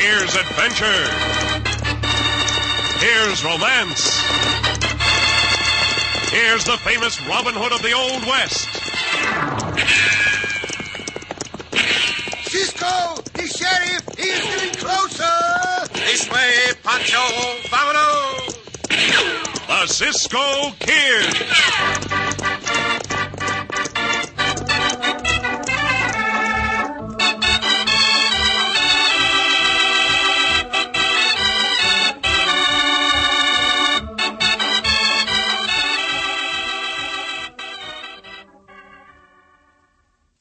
Here's adventure. Here's romance. Here's the famous Robin Hood of the Old West. Cisco, the sheriff, he is getting closer. This way, Pancho, vámonos. The Cisco Kid.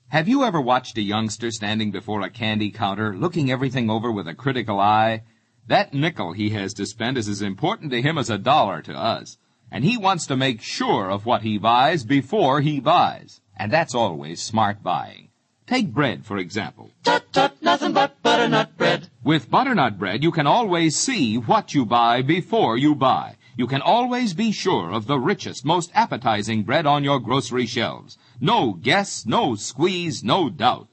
Have you ever watched a youngster standing before a candy counter, looking everything over with a critical eye? That nickel he has to spend is as important to him as $1 to us. And he wants to make sure of what he buys before he buys. And that's always smart buying. Take bread, for example. Tut, tut, nothing but butternut bread. With butternut bread, you can always see what you buy before you buy. You can always be sure of the richest, most appetizing bread on your grocery shelves. No guess, no squeeze, no doubt.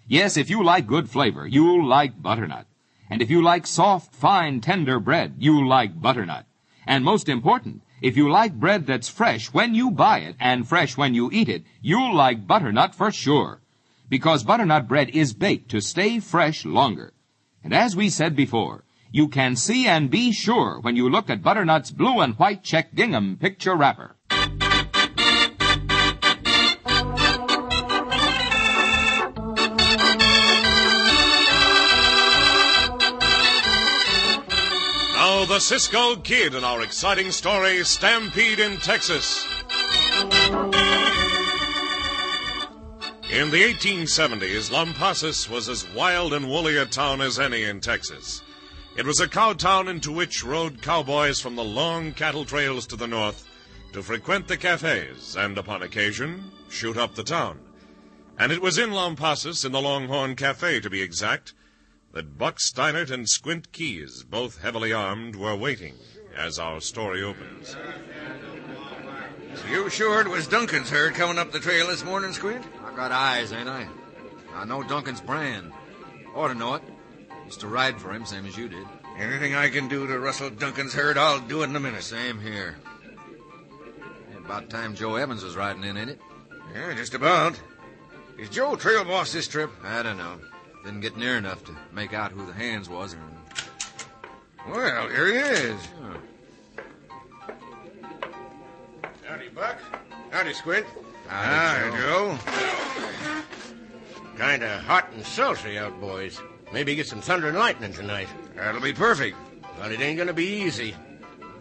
Yes, if you like good flavor, you'll like butternut. And if you like soft, fine, tender bread, you'll like butternut. And most important, if you like bread that's fresh when you buy it and fresh when you eat it, you'll like butternut for sure. Because butternut bread is baked to stay fresh longer. And as we said before, you can see and be sure when you look at butternut's blue and white check gingham picture wrapper. Now the Cisco Kid in our exciting story, Stampede in Texas. In the 1870s, Lampasas was as wild and woolly a town as any in Texas. It was a cow town into which rode cowboys from the long cattle trails to the north to frequent the cafes and, upon occasion, shoot up the town. And it was in Lampasas, in the Longhorn Cafe to be exact, that Buck Steinert and Squint Keys, both heavily armed, were waiting as our story opens. So you sure it was Duncan's herd coming up the trail this morning, Squint? I got eyes, ain't I? I know Duncan's brand. Ought to know it. Used to ride for him, same as you did. Anything I can do to rustle Duncan's herd, I'll do it in a minute. Same here. About time Joe Evans was riding in, ain't it? Yeah, just about. Is Joe trail boss this trip? I don't know. Didn't get near enough to make out who the hands was. Well, here he is. Oh. Howdy, Buck. Howdy, Squint. Howdy, Joe. Kinda hot and sultry out, boys. Maybe get some thunder and lightning tonight. That'll be perfect. But it ain't gonna be easy.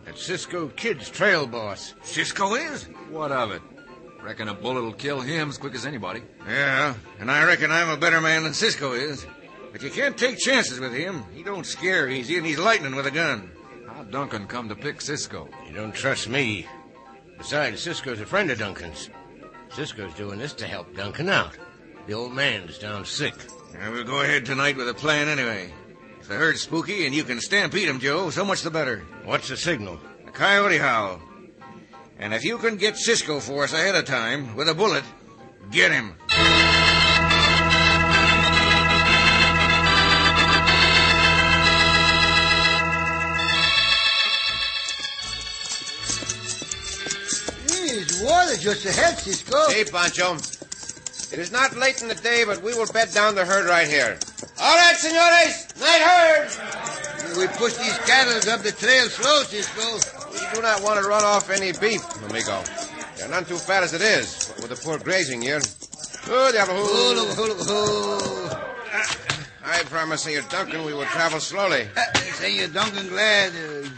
That Cisco Kid's trail boss. Cisco is? What of it? Reckon a bullet will kill him as quick as anybody. Yeah, and I reckon I'm a better man than Cisco is. But you can't take chances with him. He don't scare easy, and he's lightning with a gun. How'd Duncan come to pick Cisco? You don't trust me. Besides, Cisco's a friend of Duncan's. Cisco's doing this to help Duncan out. The old man's down sick. Yeah, we'll go ahead tonight with a plan anyway. If the herd's spooky and you can stampede him, Joe, so much the better. What's the signal? A coyote howl. And if you can get Cisco for us ahead of time with a bullet, get him. There's water just ahead, Cisco. Hey, Pancho. It is not late in the day, but we will bed down the herd right here. All right, senores. Night herd. We push these cattle up the trail slow, Cisco. We do not want to run off any beef, amigo. They're none too fat as it is, but with the poor grazing here. Oh, I promise Senor Duncan we will travel slowly. Senor Duncan, glad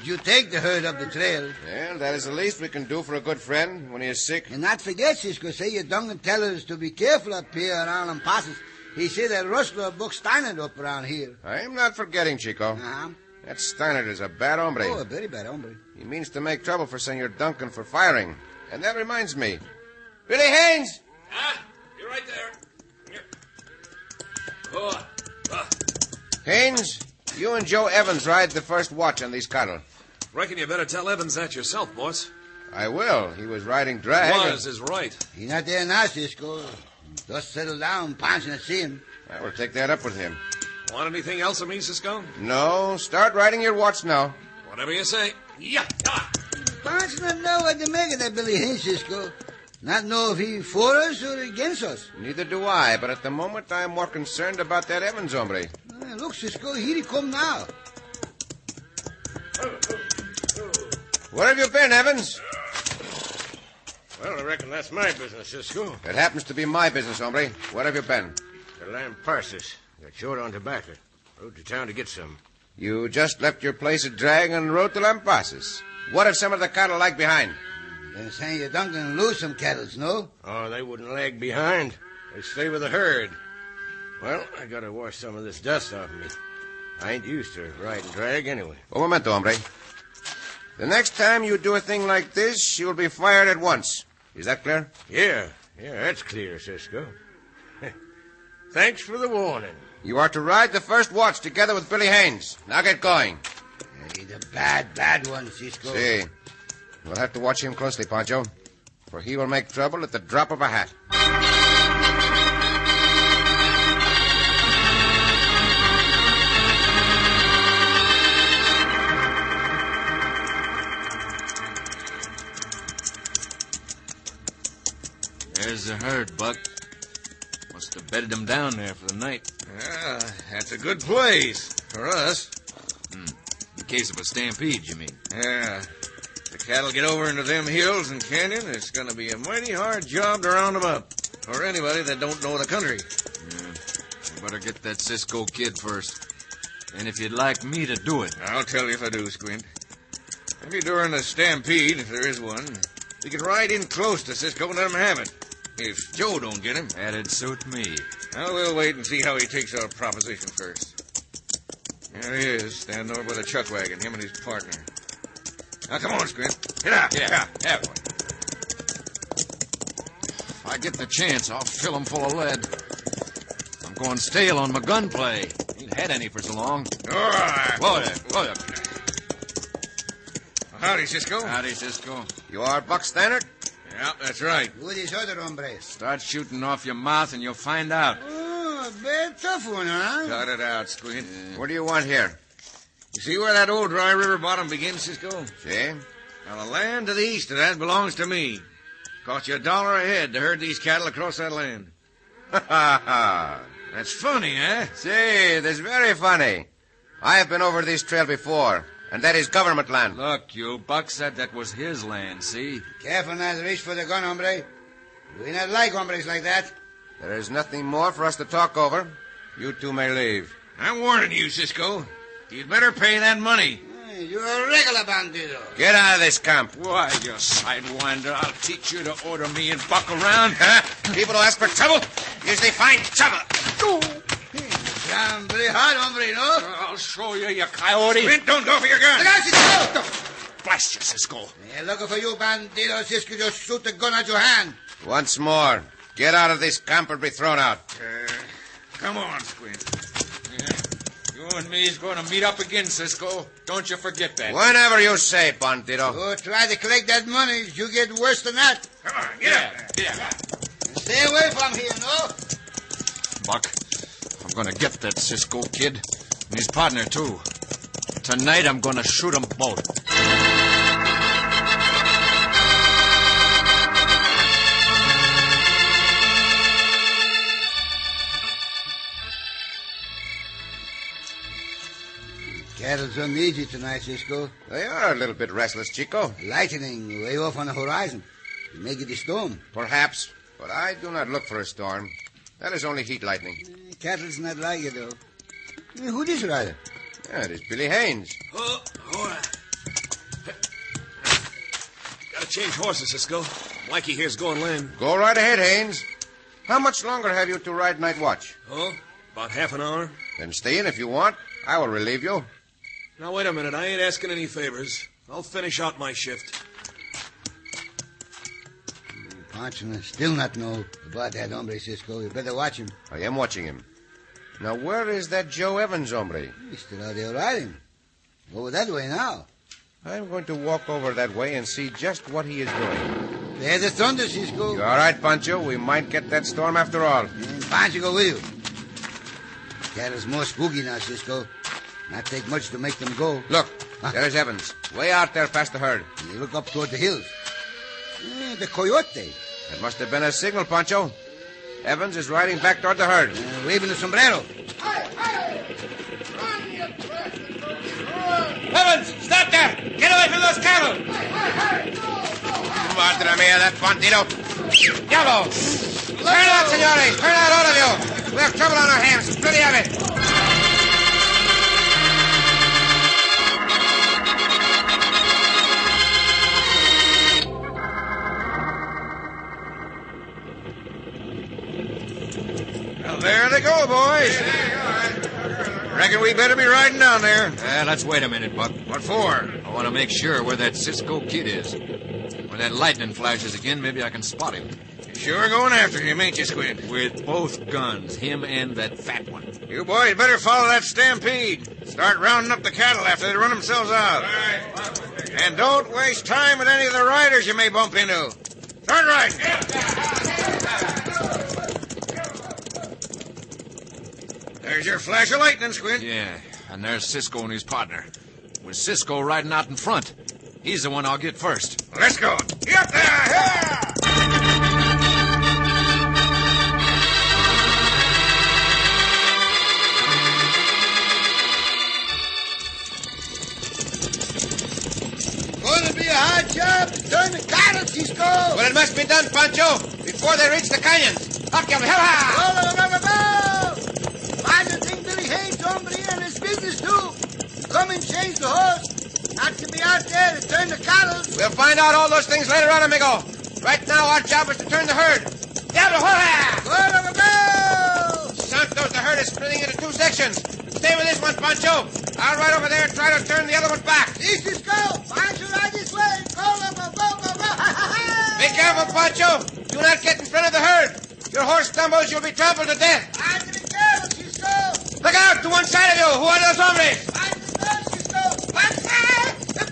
you take the herd up the trail. Well, that is the least we can do for a good friend when he is sick. And not forget, Cisco, Senor Duncan tell us to be careful up here around Lampasas. He said that rustler Buck Steinert up around here. I am not forgetting, Chico. Uh-huh. That Steinert is a bad hombre. Oh, a very bad hombre. He means to make trouble for Senor Duncan for firing. And that reminds me. Billy Haynes! Ah, you're right there. Haynes, you and Joe Evans ride the first watch on these cattle. Reckon you better tell Evans that yourself, boss. I will. He was riding drag. Was is right. He's not there now, Cisco. Just settle down, Pancho, and see him. I will take that up with him. Want anything else of me, Cisco? No, start riding your watch now. Whatever you say. Yeah. Pancho not know what to make of that Billy Haynes, Cisco. Not know if he for us or against us. Neither do I, but at the moment I'm more concerned about that Evans hombre. Look, Cisco, here he come now. Where have you been, Evans? Well, I reckon that's my business, Cisco. It happens to be my business, hombre. Where have you been? The Lampasas. Got short on tobacco. Rode to town to get some. You just left your place at drag and rode to Lampasas. What have some of the cattle lagged behind? Then saying you Duncan lose some cattle, no? Oh, they wouldn't lag behind. They'd stay with the herd. Well, I gotta wash some of this dust off me. I ain't used to riding drag anyway. Un momento, hombre. The next time you do a thing like this, you'll be fired at once. Is that clear? Yeah, that's clear, Cisco. Thanks for the warning. You are to ride the first watch together with Billy Haynes. Now get going. He's a bad one, Cisco. See. We'll have to watch him closely, Pancho, for he will make trouble at the drop of a hat. There's the herd, Buck. Must have bedded them down there for the night. That's a good place for us. In case of a stampede, you mean? Yeah. The cattle get over into them hills and canyon, it's going to be a mighty hard job to round them up. For anybody that don't know the country. Yeah. You better get that Cisco Kid first. And if you'd like me to do it... I'll tell you if I do, Squint. Maybe during the stampede, if there is one, we could ride in close to Cisco and let him have it. If Joe don't get him. That'd suit me. Now, we'll wait and see how he takes our proposition first. There he is, standing over by the chuck wagon, him and his partner. Now, come on, Squint. Get out. Yeah, boy. If I get the chance, I'll fill 'em full of lead. I'm going stale on my gunplay. Ain't had any for so long. All right. Whoa there. Howdy, Cisco. Howdy, Cisco. You are Buck Stannard? Yeah, that's right. Who is other hombre? Start shooting off your mouth and you'll find out. Oh, a bad tough one, huh? Cut it out, Squint. What do you want here? You see where that old dry river bottom begins, Cisco? See? Now, the land to the east of that belongs to me. Cost you $1 a head to herd these cattle across that land. Ha, ha, ha. That's funny, eh? See, that's very funny. I have been over this trail before, and that is government land. Look, you Buck said that was his land, see? Careful not to reach for the gun, hombre. We not like hombres like that. There is nothing more for us to talk over. You two may leave. I'm warning you, Cisco. You'd better pay that money. Hey, you're a regular bandido. Get out of this camp. Why, you sidewinder, I'll teach you to order me and Buck around. Huh? People who ask for trouble usually find trouble. Damn, very hard, hombre, no? I'll show you, you coyote. Squint, don't go for your gun. Look out, Cisco! Blast you, Cisco. They're looking for you, bandido. Cisco, just shoot the gun out your hand. Once more, get out of this camp or be thrown out. Come on, Squint. You and me's going to meet up again, Cisco. Don't you forget that. Whenever you say, bandido. Oh, try to collect that money. You get worse than that. Come on, get up. Yeah. Stay away from here, no? Buck, I'm going to get that Cisco Kid and his partner, too. Tonight, I'm going to shoot them both. Cattle's uneasy tonight, Cisco. They are a little bit restless, Chico. Lightning way off on the horizon. It may get a storm. Perhaps, but I do not look for a storm. That is only heat lightning. Cattle's not like it, though. Who this rider? Yeah, it is Billy Haynes. Oh, all right. Gotta change horses, Cisco. Mikey here's going lame. Go right ahead, Haynes. How much longer have you to ride night watch? Oh, about half an hour. Then stay in if you want. I will relieve you. Now, wait a minute. I ain't asking any favors. I'll finish out my shift. Pancho still not know about that hombre, Cisco. You better watch him. I am watching him. Now, where is that Joe Evans hombre? He's still out there riding. Over that way now. I'm going to walk over that way and see just what he is doing. There's the thunder, Cisco. You all right, Pancho? We might get that storm after all. And Pancho go with you. Cattle's more spooky now, Cisco. Not take much to make them go. Look, there's Evans. Way out there past the herd. You look up toward the hills. The coyote. That must have been a signal, Pancho. Evans is riding back toward the herd. Waving the sombrero. Evans, stop there! Get away from those cattle! Madre mía, that bandito. Diablo! Turn out, senores! Turn out, all of you! We have trouble on our hands. Plenty of it. Well, there they go, boys. Reckon we better be riding down there. Let's wait a minute, Buck. What for? I want to make sure where that Cisco Kid is. When that lightning flashes again, maybe I can spot him. Sure going after him, ain't you, Squid? With both guns, him and that fat one. You boys better follow that Stampede. Start rounding up the cattle after they run themselves out. And don't waste time with any of the riders you may bump into. Start riding. There's your flash of lightning, Squid. Yeah, and there's Cisco and his partner. With Cisco riding out in front. He's the one I'll get first. Let's go. Get there! Here! Gonna be a hard job to turn the cattle, Cisco. Well, it must be done, Pancho, before they reach the canyons. Up, you Father think Billy Hayes, hombre, and his business, too. Come and change the horse. Not to be out there to turn the cattle. We'll find out all those things later on, amigo. Right now, our job is to turn the herd. Diablo, Santos, the herd is splitting into two sections. Stay with this one, Pancho. I'll ride over there and try to turn the other one back. This go. Pancho, ride this way. Go. Be careful, Pancho. Do not get in front of the herd. Your horse stumbles, you'll be trampled to death. I have to be careful, Cisco. Look out, to one side of you. Who are those hombres?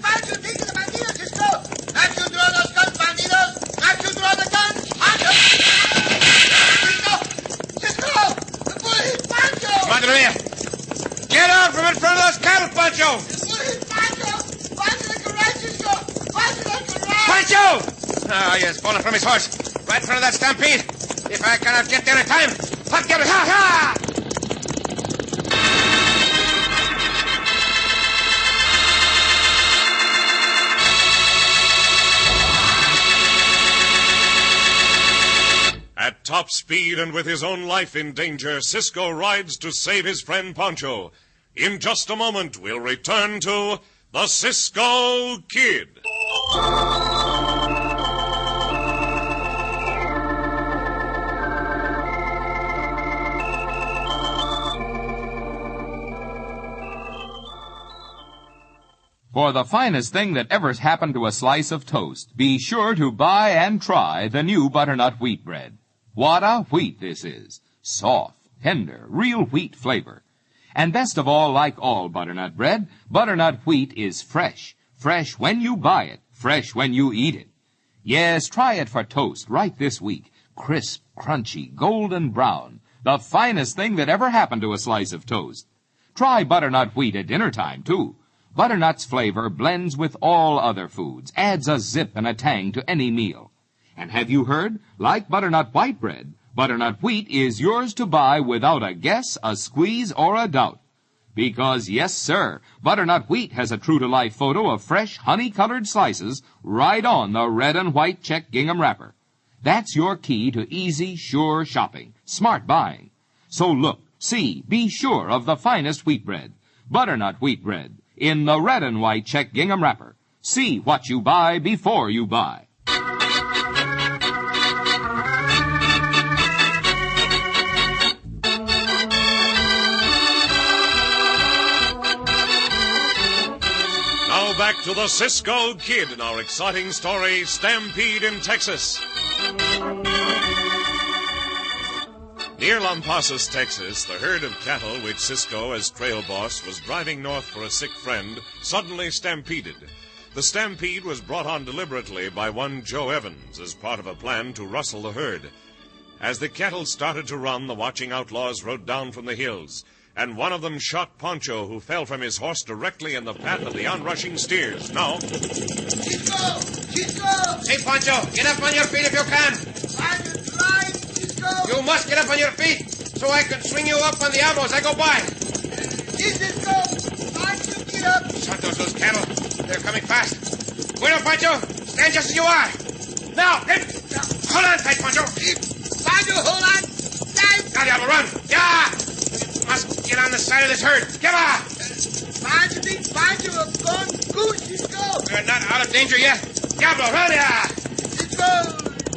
Pancho, think of the bandidos, Cisco. Not you draw those guns, bandidos. Not you draw the guns. Pancho. Cisco. The bull hit Pancho. Madre mía. Get out from in front of those cattle, Pancho. The bull hit Pancho. Pancho, they can ride, Cisco. Pancho, they can ride. Pancho! Ah, he has fallen from his horse. Right in front of that Stampede. If I cannot get there in time, I'll get it. Ha! At top speed and with his own life in danger, Cisco rides to save his friend Pancho. In just a moment, we'll return to the Cisco Kid. For the finest thing that ever happened to a slice of toast, be sure to buy and try the new butternut wheat bread. What a wheat this is! Soft, tender, real wheat flavor. And best of all, like all butternut bread, butternut wheat is fresh. Fresh when you buy it, fresh when you eat it. Yes, try it for toast right this week. Crisp, crunchy, golden brown. The finest thing that ever happened to a slice of toast. Try butternut wheat at dinner time, too. Butternut's flavor blends with all other foods, adds a zip and a tang to any meal. And have you heard? Like butternut white bread, butternut wheat is yours to buy without a guess, a squeeze, or a doubt. Because, yes, sir, butternut wheat has a true-to-life photo of fresh, honey-colored slices right on the red and white check gingham wrapper. That's your key to easy, sure shopping, smart buying. So look, see, be sure of the finest wheat bread, butternut wheat bread, in the red and white check gingham wrapper. See what you buy before you buy. Now back to the Cisco Kid in our exciting story, Stampede in Texas. Near Lampasas, Texas, the herd of cattle which Cisco, as trail boss, was driving north for a sick friend, suddenly stampeded. The stampede was brought on deliberately by one Joe Evans as part of a plan to rustle the herd. As the cattle started to run, the watching outlaws rode down from the hills, and one of them shot Pancho, who fell from his horse directly in the path of the onrushing steers. Now... Cisco! Cisco! Hey, Pancho, get up on your feet if you can. I'm flying, Cisco! You must get up on your feet so I can swing you up on the elbows as I go by. Cisco! Pancho, get up! Santos, those cattle. They're coming fast. Bueno, Pancho, stand just as you are. Now, hold on tight, Pancho. Pancho, hold on! Tight! Now, Diablo, run. Yeah! Must get on the side of this herd. Come on! Pancho, big Pancho, have gone good, Cisco! We're not out of danger yet. Diablo, run, yeah! Cisco,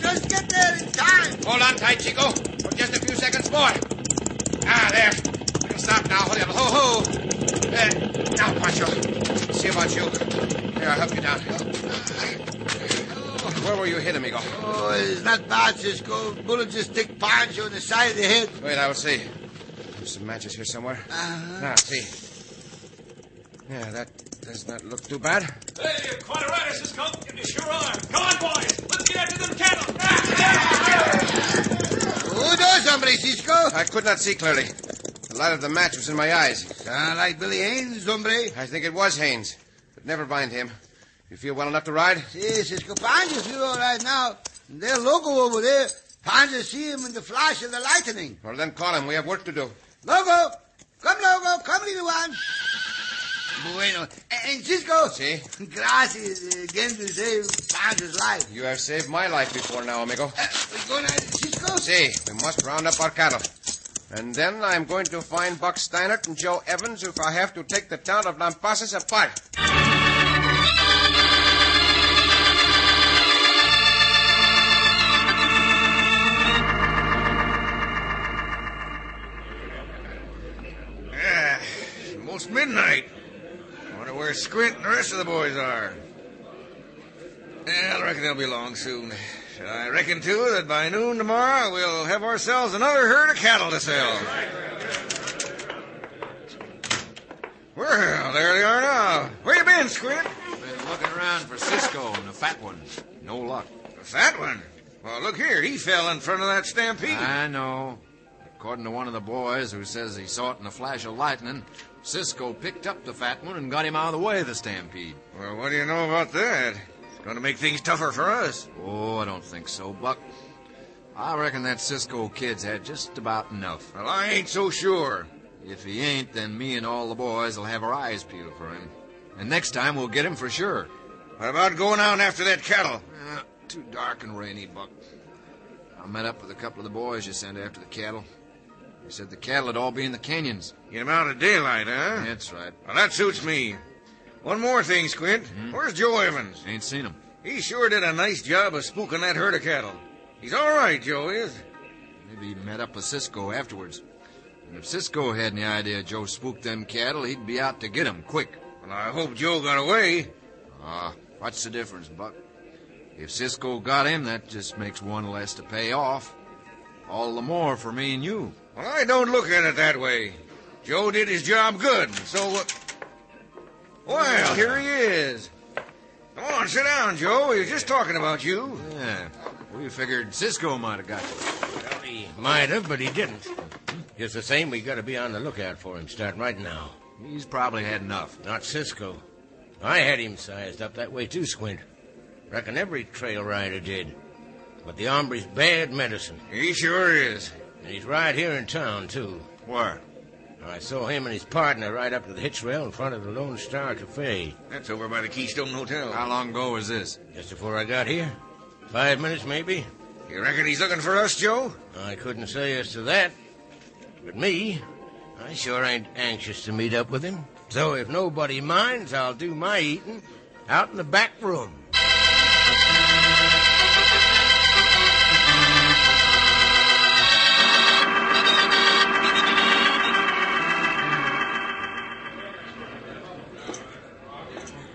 just get there in time. Hold on tight, Chico, for just a few seconds more. Ah, there. We can stop now. Hold on. Ho, ho. There. Now, Pancho. See about you. Here, I'll help you down. Where were you hit, amigo? Oh, it's not bad, Cisco. Bullet just stick Pancho in the side of the head. Wait, I will see. There's some matches here somewhere. Now, see. Yeah, that does not look too bad. Hey, you're quite a rider, Cisco. You sure are. Come on, boys. Let's get after them cattle. Who knows, hombre, Cisco? I could not see clearly. The light of the match was in my eyes. Sound like Billy Haynes, hombre. I think it was Haynes. But never mind him. You feel well enough to ride? See, Cisco, Pancho feel all right now. They're loco over there. Pancho see him in the flash of the lightning. Well, then call him. We have work to do. Loco! Come, little one. Bueno. And Cisco. See? Gracias again to save Pancho's life. You have saved my life before now, amigo. We going at it, Cisco? See, we must round up our cattle. And then I'm going to find Buck Steinert and Joe Evans if I have to take the town of Lampasas apart. Almost midnight. I wonder where Squint and the rest of the boys are. Yeah, I reckon they'll be along soon. I reckon, too, that by noon tomorrow we'll have ourselves another herd of cattle to sell. Well, there they are now. Where you been, Squint? Been looking around for Cisco and the fat one. No luck. The fat one? Well, look here. He fell in front of that stampede. I know. According to one of the boys who says he saw it in a flash of lightning, Cisco picked up the fat one and got him out of the way of the stampede. Well, what do you know about that? It's going to make things tougher for us. Oh, I don't think so, Buck. I reckon that Cisco Kid's had just about enough. Well, I ain't so sure. If he ain't, then me and all the boys will have our eyes peeled for him. And next time we'll get him for sure. What about going out after that cattle? Too dark and rainy, Buck. I met up with a couple of the boys you sent after the cattle. They said the cattle would all be in the canyons. Get them out of daylight, huh? That's right. Well, that suits me. One more thing, Squint. Where's Joe Evans? Ain't seen him. He sure did a nice job of spooking that herd of cattle. He's all right, Joe is. Maybe he met up with Cisco afterwards. And if Cisco had any idea Joe spooked them cattle, he'd be out to get 'em quick. Well, I hope Joe got away. What's the difference, Buck? If Cisco got him, that just makes one less to pay off. All the more for me and you. Well, I don't look at it that way. Joe did his job good, so... Well, here he is. Come on, sit down, Joe. He was just talking about you. Yeah, we figured Cisco might have got you. Well, he might have, but he didn't. Just the same, we got to be on the lookout for him starting right now. He's probably had enough. Not Cisco. I had him sized up that way, too, Squint. Reckon every trail rider did. But the hombre's bad medicine. He sure is. And he's right here in town, too. Where? I saw him and his partner ride up to the hitch rail in front of the Lone Star Cafe. That's over by the Keystone Hotel. How long ago was this? Just before I got here. 5 minutes, maybe. You reckon he's looking for us, Joe? I couldn't say as to that. But me, I sure ain't anxious to meet up with him. So if nobody minds, I'll do my eating out in the back room.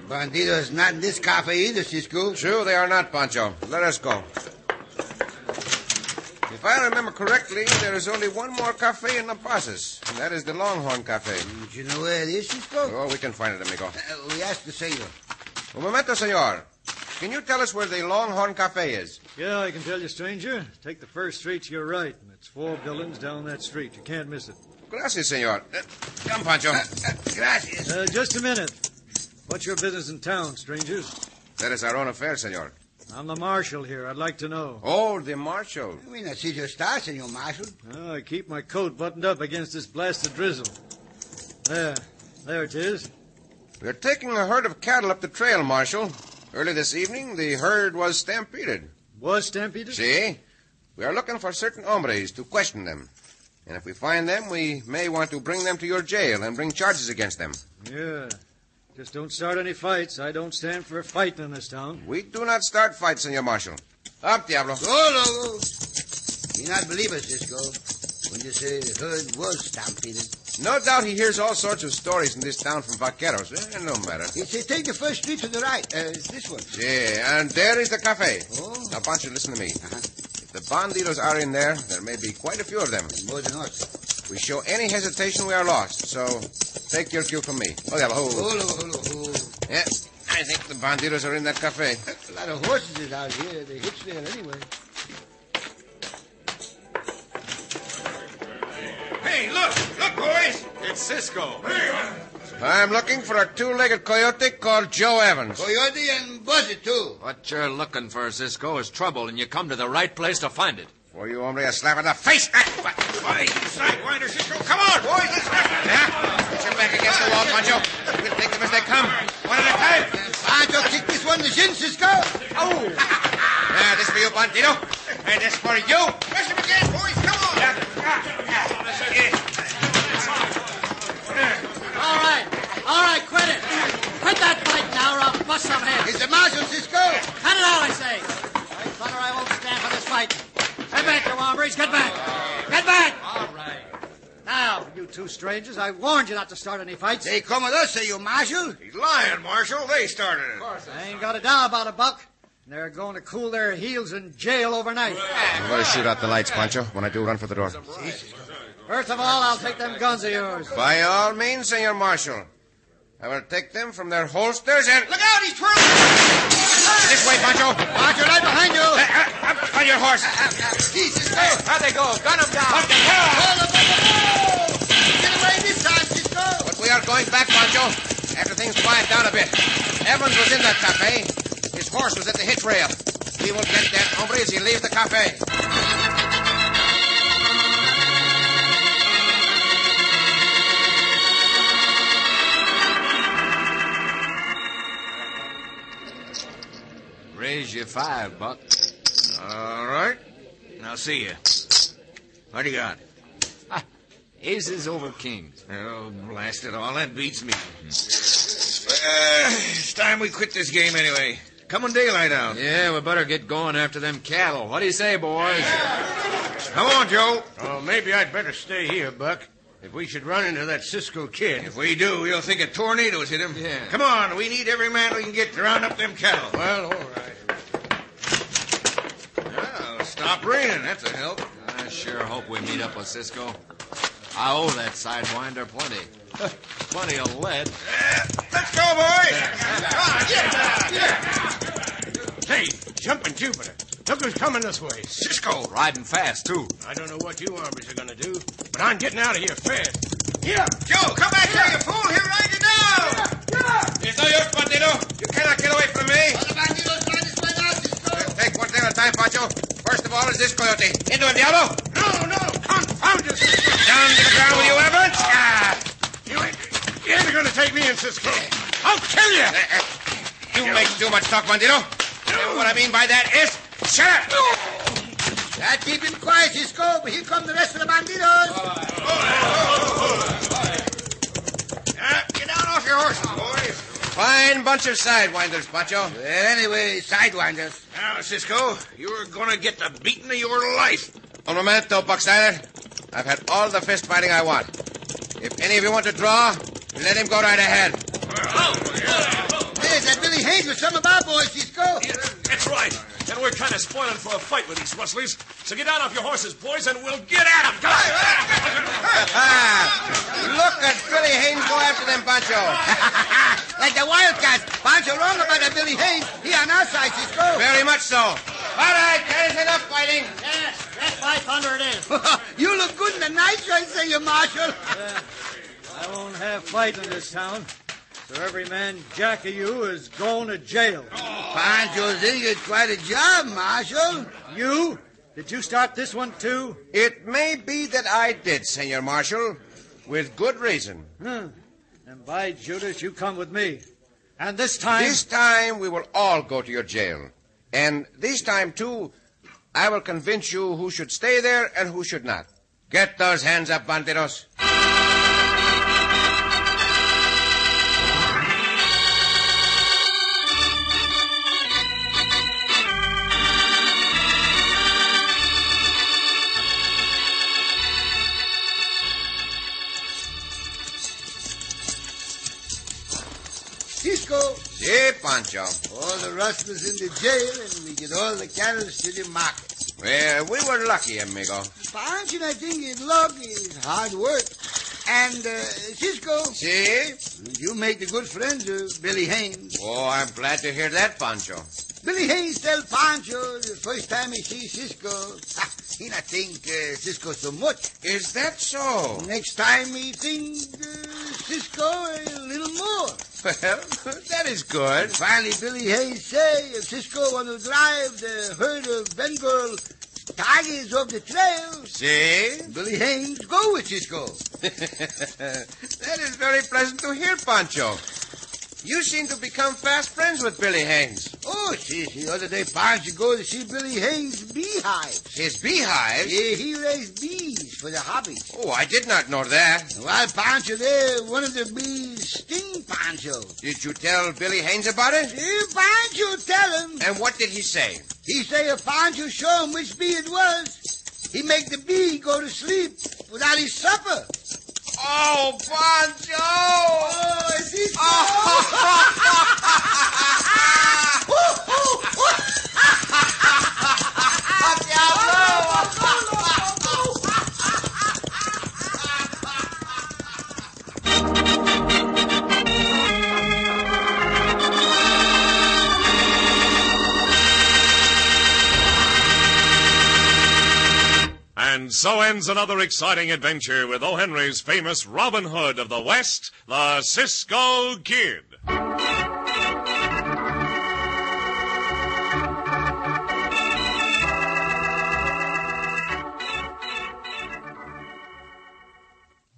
Bandidos not in this cafe either, Cisco. True, they are not, Pancho. Let us go. If I remember correctly, there is only one more cafe in Lampasas, and that is the Longhorn Cafe. Do you know where it is, Cisco? Oh, we can find it, amigo. We asked the sailor. Un momento, senor. Can you tell us where the Longhorn Cafe is? Yeah, I can tell you, stranger. Take the first street to your right, and it's 4 buildings down that street. You can't miss it. Gracias, senor. Come, Pancho. Gracias. Just a minute. What's your business in town, strangers? That is our own affair, senor. I'm the marshal here. I'd like to know. Oh, the marshal. We not see your star, Senor Marshal. I keep my coat buttoned up against this blasted drizzle. There it is. We're taking a herd of cattle up the trail, Marshal. Early this evening, the herd was stampeded. Was stampeded? See? We are looking for certain hombres to question them. And if we find them, we may want to bring them to your jail and bring charges against them. Yeah. Just don't start any fights. I don't stand for fighting in this town. We do not start fights, Senor Marshal. Up, Diablo. Go. You not believe us, Cisco, when you say the herd was stampeded. No doubt he hears all sorts of stories in this town from vaqueros. No matter. He say take the first street to the right. This one. Yeah, and there is the cafe. Oh. Now, Pancho, listen to me. If the bandidos are in there may be quite a few of them. More than us. If we show any hesitation, we are lost. So, take your cue from me. Oh, Diablo. Yeah, I think the bandidos are in that cafe. A lot of horses is out here. They hitch there anyway. Hey, look, boys. It's Cisco. I'm looking for a two-legged coyote called Joe Evans. Coyote and Buzzard, too. What you're looking for, Cisco, is trouble, and you come to the right place to find it. For you, hombre, a slap in the face. Why, sidewinder, Cisco. Come on, boys. Let's go. Yeah? Push him back against the wall, Pancho. We'll take them as they come. One at a time. Pancho, kick this one in the shin, Cisco. Oh! Now, this for you, bandito. And this for you. Push him again, boys. Come on. All right, quit it. Quit that fight now, or I'll bust some heads. It's the marshal, Cisco. Cut it out, I say. I thunder, I won't stand for this fight. Get back, you hombres. Get back. Get back. All right. Now, you two strangers, I warned you not to start any fights. They come with us, Senor Marshal. He's lying, Marshal. They started it. I ain't got a doubt about it, Buck. They're going to cool their heels in jail overnight. I'm going to shoot out the lights, Pancho. When I do, run for the door. First of all, I'll take them guns of yours. By all means, Senor Marshal. I will take them from their holsters and... Look out, he's twirling. This way, Pancho. Pancho, right behind you. Up on your horse. Jesus, go. How'd they go? Gun them down. Get away this time, Cisco. But we are going back, Pancho. After things quiet down a bit. Evans was in that cafe. His horse was at the hitch rail. We will get that hombre as he leaves the cafe. Raise you 5, Buck. All right. Now see ya. What do you got? Aces over kings. Oh, blast it all. That beats me. It's time we quit this game anyway. Come on daylight out. Yeah, we better get going after them cattle. What do you say, boys? Come on, Joe. Oh, maybe I'd better stay here, Buck. If we should run into that Cisco Kid. If we do, you'll think a tornado's hit him. Yeah. Come on, we need every man we can get to round up them cattle. Well, all right. Well, stop raining. That's a help. I sure hope we meet up with Cisco. I owe that sidewinder plenty. Plenty of lead. Let's go, boys. Hey, jumping Jupiter. Look who's coming this way. Cisco. Riding fast, too. I don't know what you hombres are going to do, but I'm getting out of here fast. Here. Joe, come back here, you fool. He'll ride you down. It's no use, bandito. You cannot get away from me. All the bandidos trying to spread out, Cisco. Take one thing at a time, Pancho. First of all is this coyote. Into him, Diablo. No. Confound you, Cisco. Down to the ground with you, Evans. You ain't going to take me in, Cisco. I'll kill you. You make too much talk, bandito. And what I mean by that is... Shut up! Now keep him quiet, Cisco, but here come the rest of the bandidos. Get down off your horses, boys. Fine bunch of sidewinders, Pancho. Well, anyway, sidewinders. Now, Cisco, you're going to get the beating of your life. Un momento, Buckslider. I've had all the fist fighting I want. If any of you want to draw, let him go right ahead. There's that Billy Hayes with some of our boys, Cisco. That's right. And we're kind of spoiling for a fight with these rustlers. So get down off your horses, boys, and we'll get at them. Look at Billy Haynes go after them, Pancho. Like the Wildcats. Pancho wrong about that Billy Hayes. He on our side, Cisco. Very much so. All right, that is enough fighting. Yes, by thunder it is. You look good in the night, I say, you, Marshal. I won't have fight in this town. So every man jack of you is going to jail. Pancho did quite a job, Marshal. You? Did you start this one, too? It may be that I did, Senor Marshal, with good reason. And by Judas, you come with me. And this time... This time we will all go to your jail. And this time, too, I will convince you who should stay there and who should not. Get those hands up, bandidos. Cisco. Si, Pancho. All the rustlers in the jail, and we get all the cattle to the market. Well, we were lucky, amigo. Pancho, I think his luck is hard work. And, Cisco. Si? You make the good friends of Billy Haynes. Oh, I'm glad to hear that, Pancho. Billy Haynes tell Pancho the first time he see Cisco, he not think Cisco so much. Is that so? Next time he think Cisco a little more. Well, that is good. And finally, Billy Haynes say if Cisco want to drive the herd of Bengal tigers off the trail, Si? Billy Haynes go with Cisco. That is very pleasant to hear, Pancho. You seem to become fast friends with Billy Haynes. Oh, see, the other day Pancho go to see Billy Haynes' beehive. His beehive? Yeah, he raised bees for the hobby. Oh, I did not know that. While Pancho there, one of the bees sting Pancho. Did you tell Billy Haynes about it? Yeah, Pancho tell him. And what did he say? He say if Pancho show him which bee it was, he make the bee go to sleep without his supper. Oh, Pancho! Oh, is he And so ends another exciting adventure with O. Henry's famous Robin Hood of the West, the Cisco Kid.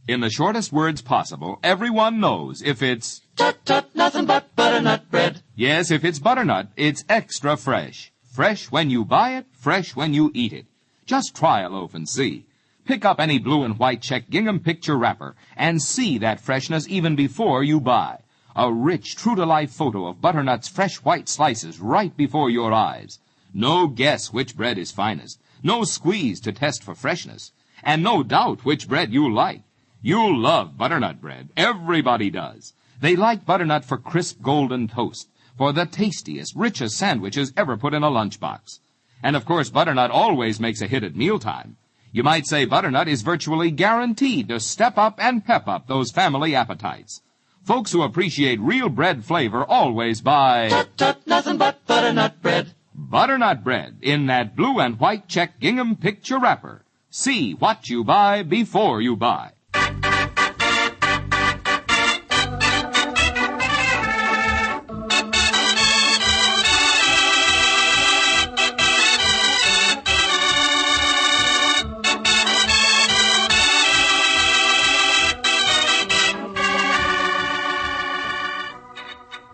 In the shortest words possible, everyone knows if it's... Tut, tut, nothing but butternut bread. Yes, if it's butternut, it's extra fresh. Fresh when you buy it, fresh when you eat it. Just try a loaf and see. Pick up any blue and white check gingham picture wrapper and see that freshness even before you buy. A rich, true-to-life photo of butternut's fresh white slices right before your eyes. No guess which bread is finest. No squeeze to test for freshness. And no doubt which bread you like. You love butternut bread. Everybody does. They like butternut for crisp golden toast, for the tastiest, richest sandwiches ever put in a lunchbox. And of course, butternut always makes a hit at mealtime. You might say butternut is virtually guaranteed to step up and pep up those family appetites. Folks who appreciate real bread flavor always buy... Tut, tut, nothing but butternut bread. Butternut bread in that blue and white check gingham picture wrapper. See what you buy before you buy.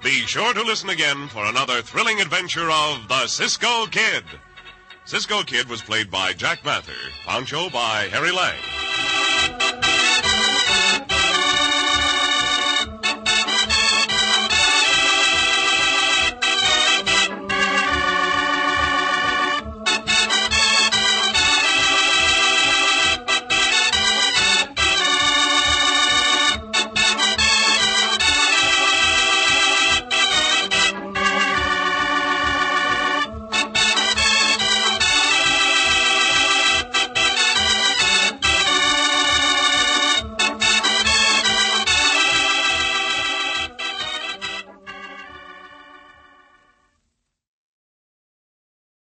Be sure to listen again for another thrilling adventure of the Cisco Kid. Cisco Kid was played by Jack Mather, Pancho by Harry Lang.